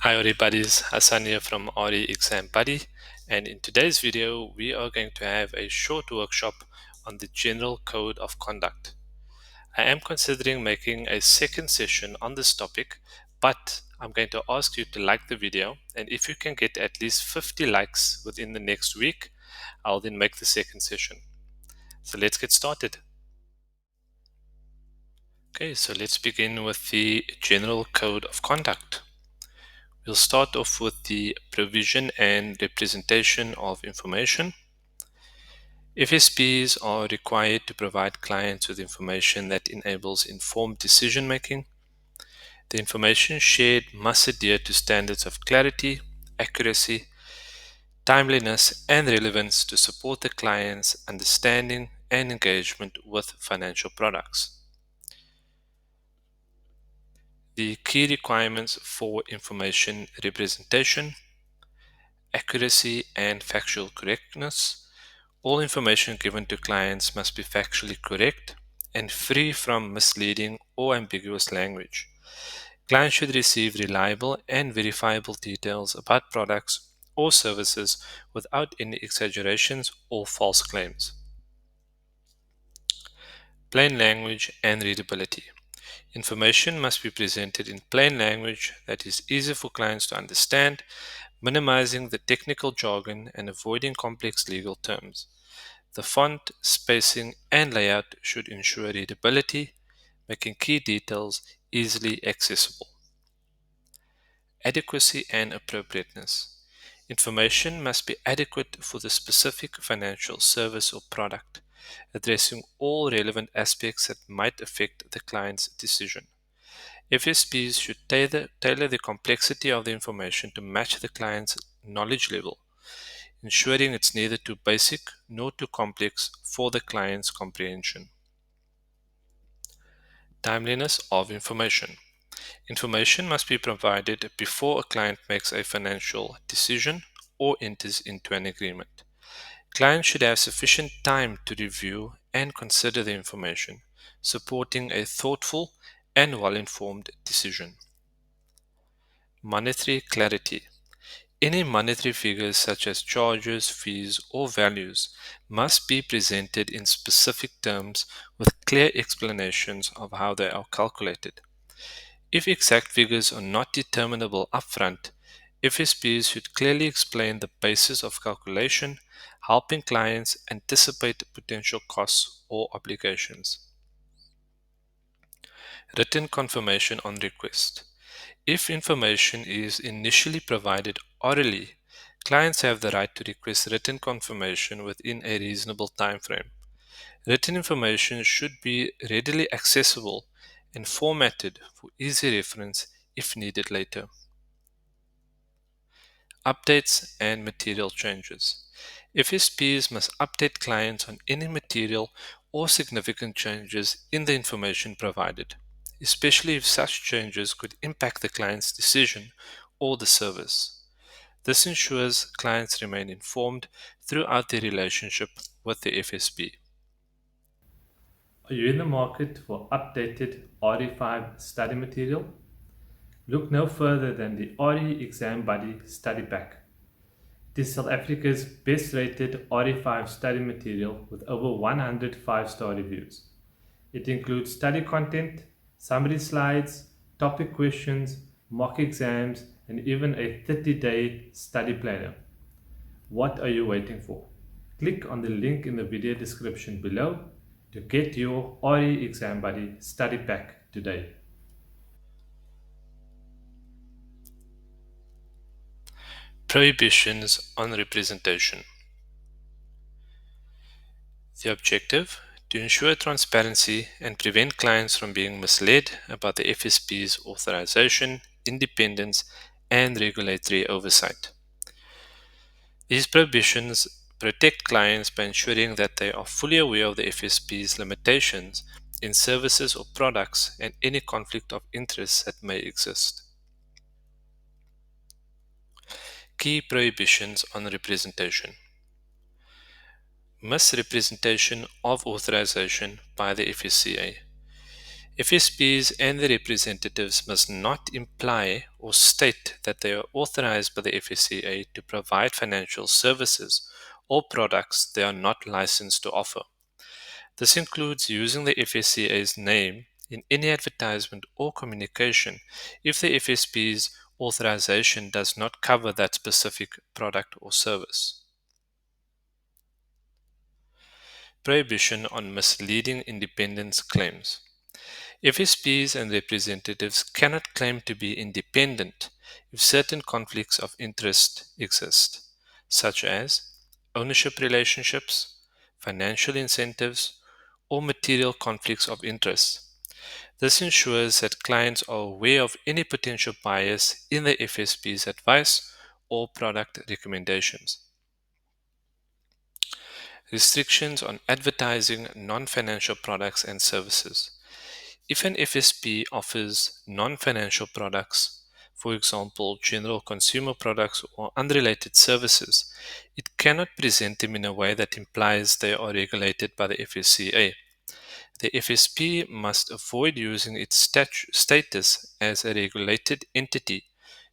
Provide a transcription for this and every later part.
Hi everybody, Hassan here from RE Exam Buddy, and in today's video we are going to have a short workshop on the General Code of Conduct. I am considering making a second session on this topic, but I'm going to ask you to like the video, and if you can get at least 50 likes within the next week, I'll then make the second session. So let's get started. Okay, so let's begin with the General Code of Conduct. We'll start off with the provision and representation of information. FSPs are required to provide clients with information that enables informed decision making. The information shared must adhere to standards of clarity, accuracy, timeliness, and relevance to support the client's understanding and engagement with financial products. The key requirements for information representation: accuracy and factual correctness. All information given to clients must be factually correct and free from misleading or ambiguous language. Clients should receive reliable and verifiable details about products or services without any exaggerations or false claims. Plain language and readability. Information must be presented in plain language that is easy for clients to understand, minimizing the technical jargon and avoiding complex legal terms. The font, spacing, and layout should ensure readability, making key details easily accessible. Adequacy and appropriateness. Information must be adequate for the specific financial service or product, addressing all relevant aspects that might affect the client's decision. FSPs should tailor the complexity of the information to match the client's knowledge level, ensuring it's neither too basic nor too complex for the client's comprehension. Timeliness of information. Information must be provided before a client makes a financial decision or enters into an agreement. Clients should have sufficient time to review and consider the information, supporting a thoughtful and well-informed decision. Monetary clarity. Any monetary figures such as charges, fees, or values must be presented in specific terms with clear explanations of how they are calculated. If exact figures are not determinable upfront, FSPs should clearly explain the basis of calculation, helping clients anticipate potential costs or obligations. Written confirmation on request. If information is initially provided orally, clients have the right to request written confirmation within a reasonable time frame. Written information should be readily accessible and formatted for easy reference if needed later. Updates and material changes. FSPs must update clients on any material or significant changes in the information provided, especially if such changes could impact the client's decision or the service. This ensures clients remain informed throughout their relationship with the FSP. Are you in the market for updated RE5 study material? Look no further than the RE Exam Buddy Study Pack. It is South Africa's best rated RE5 study material with over 100 5-star reviews. It includes study content, summary slides, topic questions, mock exams, and even a 30-day study planner. What are you waiting for? Click on the link in the video description below to get your RE Exam Buddy study pack today. Prohibitions on representation. The objective: to ensure transparency and prevent clients from being misled about the FSP's authorization, independence, and regulatory oversight. These prohibitions protect clients by ensuring that they are fully aware of the FSP's limitations in services or products and any conflict of interest that may exist. Key prohibitions on representation. Misrepresentation of authorization by the FSCA. FSPs and their representatives must not imply or state that they are authorized by the FSCA to provide financial services or products they are not licensed to offer. This includes using the FSCA's name in any advertisement or communication if the FSB's authorization does not cover that specific product or service. Prohibition on misleading independence claims. FSPs and representatives cannot claim to be independent if certain conflicts of interest exist, such as ownership relationships, financial incentives, or material conflicts of interest. This ensures that clients are aware of any potential bias in the FSP's advice or product recommendations. Restrictions on advertising non financial products and services. If an FSP offers non financial products, for example, general consumer products or unrelated services, it cannot present them in a way that implies they are regulated by the FSCA. The FSP must avoid using its status as a regulated entity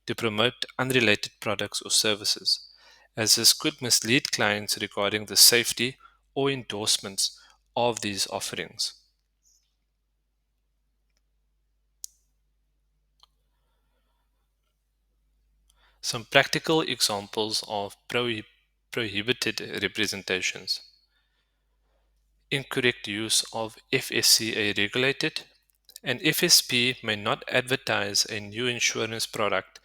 to promote unrelated products or services, as this could mislead clients regarding the safety or endorsements of these offerings. Some practical examples of prohibited representations: incorrect use of FSCA regulated. An FSP may not advertise a new insurance product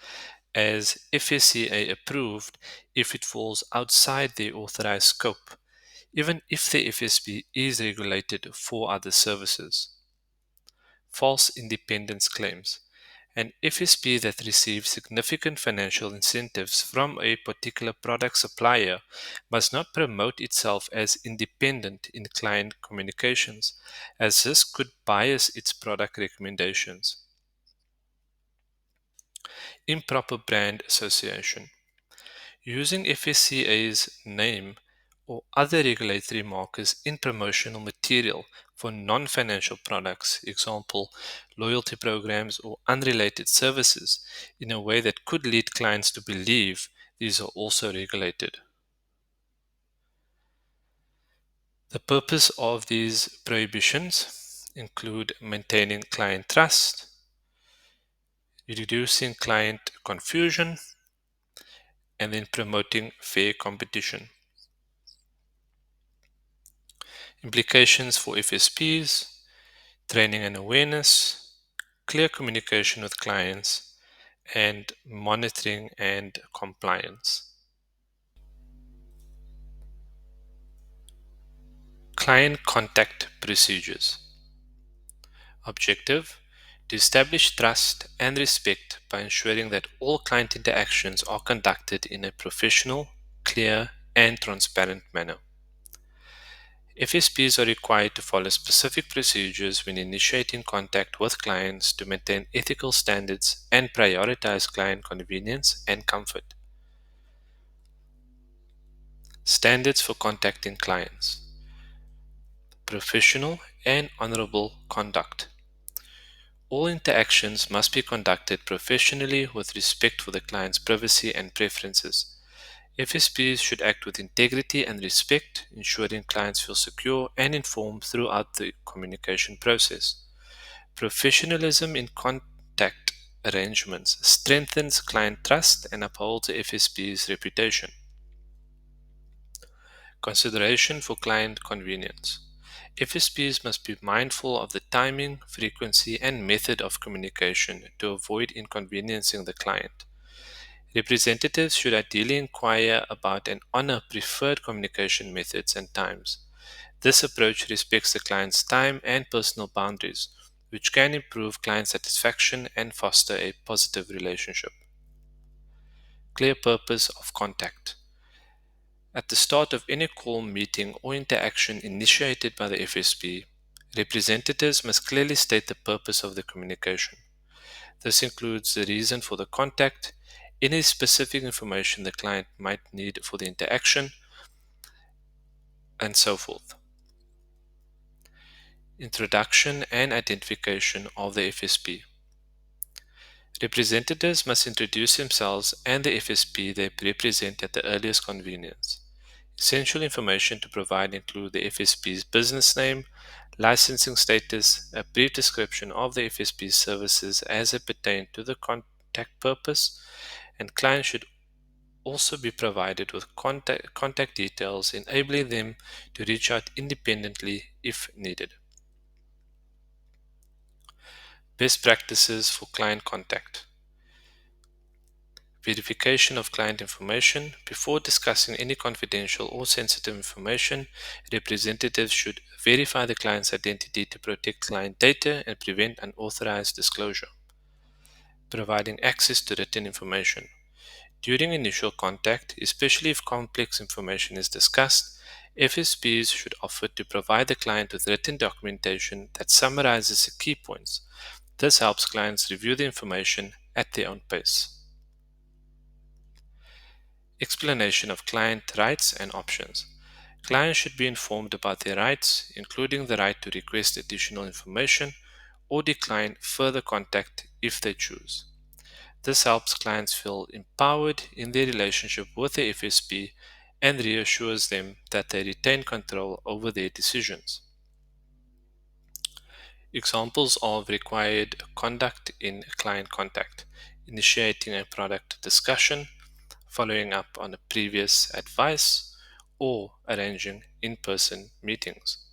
as FSCA approved if it falls outside the authorized scope, even if the FSP is regulated for other services. False independence claims. An FSP that receives significant financial incentives from a particular product supplier must not promote itself as independent in client communications, as this could bias its product recommendations. Improper brand association. Using FSCA's name or other regulatory markers in promotional material for non financial products, example, loyalty programs or unrelated services, in a way that could lead clients to believe these are also regulated. The purpose of these prohibitions include maintaining client trust, reducing client confusion, and then promoting fair competition. Implications for FSPs: training and awareness, clear communication with clients, and monitoring and compliance. Client contact procedures. Objective: to establish trust and respect by ensuring that all client interactions are conducted in a professional, clear, and transparent manner. FSPs are required to follow specific procedures when initiating contact with clients to maintain ethical standards and prioritize client convenience and comfort. Standards for contacting clients: professional and honorable conduct. All interactions must be conducted professionally with respect for the client's privacy and preferences. FSPs should act with integrity and respect, ensuring clients feel secure and informed throughout the communication process. Professionalism in contact arrangements strengthens client trust and upholds the FSP's reputation. Consideration for client convenience. FSPs must be mindful of the timing, frequency, and method of communication to avoid inconveniencing the client. Representatives should ideally inquire about and honor preferred communication methods and times. This approach respects the client's time and personal boundaries, which can improve client satisfaction and foster a positive relationship. Clear purpose of contact. At the start of any call, meeting, or interaction initiated by the FSP, representatives must clearly state the purpose of the communication. This includes the reason for the contact, any specific information the client might need for the interaction, and so forth. Introduction and identification of the FSP. Representatives must introduce themselves and the FSP they represent at the earliest convenience. Essential information to provide include the FSP's business name, licensing status, a brief description of the FSP's services as they pertain to the contact purpose, and clients should also be provided with contact details enabling them to reach out independently if needed. Best practices for client contact. Verification of client information. Before discussing any confidential or sensitive information, representatives should verify the client's identity to protect client data and prevent unauthorized disclosure. Providing access to written information. During initial contact, especially if complex information is discussed, FSPs should offer to provide the client with written documentation that summarizes the key points. This helps clients review the information at their own pace. Explanation of client rights and options. Clients should be informed about their rights, including the right to request additional information or decline further contact if they choose. This helps clients feel empowered in their relationship with the FSP and reassures them that they retain control over their decisions. Examples of required conduct in client contact: initiating a product discussion, following up on a previous advice, or arranging in person meetings.